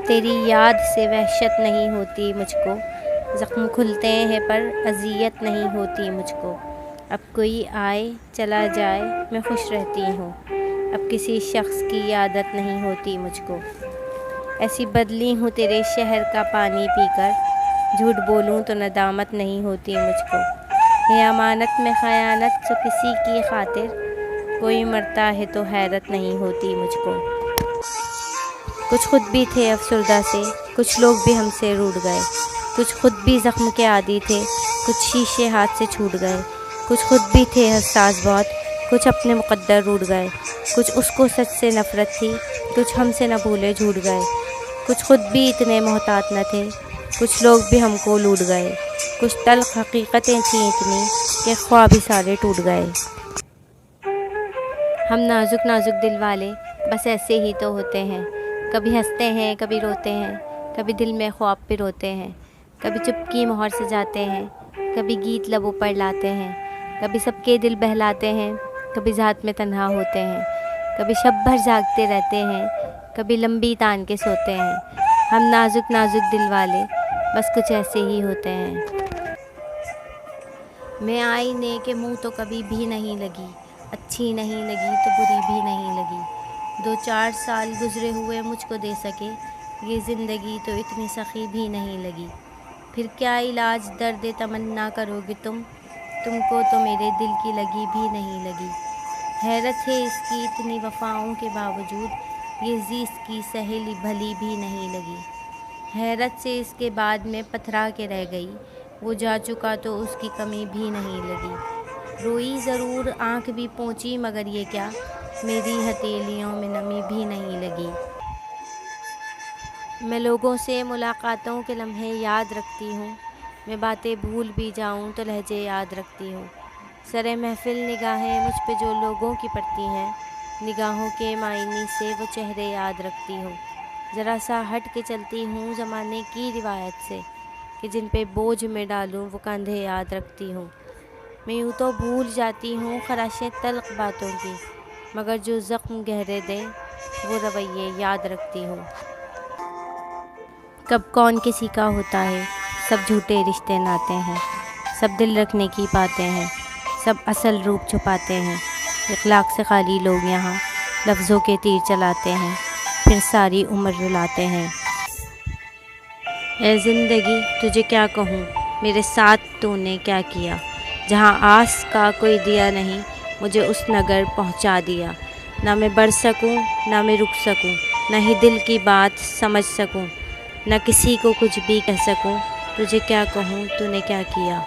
تیری یاد سے وحشت نہیں ہوتی مجھ کو، زخم کھلتے ہیں پر اذیت نہیں ہوتی مجھ کو۔ اب کوئی آئے چلا جائے میں خوش رہتی ہوں، اب کسی شخص کی عادت نہیں ہوتی مجھ کو۔ ایسی بدلی ہوں تیرے شہر کا پانی پی کر، جھوٹ بولوں تو ندامت نہیں ہوتی مجھ کو۔ ہے امانت میں خیانت سو کسی کی خاطر، کوئی مرتا ہے تو حیرت نہیں ہوتی مجھ کو۔ کچھ خود بھی تھے افسردہ سے، کچھ لوگ بھی ہم سے روٹھ گئے، کچھ خود بھی زخم کے عادی تھے، کچھ شیشے ہاتھ سے چھوٹ گئے، کچھ خود بھی تھے حساس بہت، کچھ اپنے مقدر روٹھ گئے، کچھ اس کو سچ سے نفرت تھی، کچھ ہم سے نہ بھولے جھوٹ گئے، کچھ خود بھی اتنے محتاط نہ تھے، کچھ لوگ بھی ہم کو لوٹ گئے، کچھ تلخ حقیقتیں تھیں اتنی کہ خواب ہی سارے ٹوٹ گئے۔ ہم نازک نازک دل والے بس ایسے ہی تو ہوتے ہیں، کبھی ہنستے ہیں کبھی روتے ہیں، کبھی دل میں خواب پہ روتے ہیں، کبھی چپکی مہر سے جاتے ہیں، کبھی گیت لبوں پر لاتے ہیں، کبھی سب کے دل بہلاتے ہیں، کبھی ذات میں تنہا ہوتے ہیں، کبھی شب بھر جاگتے رہتے ہیں، کبھی لمبی تان کے سوتے ہیں۔ ہم نازک نازک دل والے بس کچھ ایسے ہی ہوتے ہیں۔ میں آئینے کے منہ تو کبھی بھی نہیں لگی، اچھی نہیں لگی تو بری بھی نہیں لگی، 2-4 سال گزرے ہوئے مجھ کو دے سکے، یہ زندگی تو اتنی سخی بھی نہیں لگی۔ پھر کیا علاج درد تمنا کرو گے تم کو تو میرے دل کی لگی بھی نہیں لگی۔ حیرت ہے اس کی اتنی وفاؤں کے باوجود، یہ زیست کی سہیلی بھلی بھی نہیں لگی۔ حیرت سے اس کے بعد میں پتھرا کے رہ گئی، وہ جا چکا تو اس کی کمی بھی نہیں لگی۔ روئی ضرور آنکھ بھی پونچھی مگر یہ کیا، میری ہتھیلیوں میں نمی بھی نہیں لگی۔ میں لوگوں سے ملاقاتوں کے لمحے یاد رکھتی ہوں، میں باتیں بھول بھی جاؤں تو لہجے یاد رکھتی ہوں۔ سرے محفل نگاہیں مجھ پہ جو لوگوں کی پڑتی ہیں، نگاہوں کے معائنی سے وہ چہرے یاد رکھتی ہوں۔ ذرا سا ہٹ کے چلتی ہوں زمانے کی روایت سے، کہ جن پہ بوجھ میں ڈالوں وہ کاندھے یاد رکھتی ہوں۔ میں یوں تو بھول جاتی ہوں خراشیں تلخ باتوں کی، مگر جو زخم گہرے دیں وہ رویے یاد رکھتی ہوں۔ کب کون کسی کا ہوتا ہے، سب جھوٹے رشتے ناتے ہیں، سب دل رکھنے کی باتیں ہیں، سب اصل روپ چھپاتے ہیں۔ اخلاق سے خالی لوگ یہاں لفظوں کے تیر چلاتے ہیں، پھر ساری عمر رلاتے ہیں۔ اے زندگی تجھے کیا کہوں، میرے ساتھ تو نے کیا کیا، جہاں آس کا کوئی دیا نہیں مجھے اس نگر پہنچا دیا۔ نہ میں بڑھ سکوں نہ میں رک سکوں، نہ ہی دل کی بات سمجھ سکوں، نہ کسی کو کچھ بھی کہہ سکوں، تجھے کیا کہوں تو نے کیا کیا۔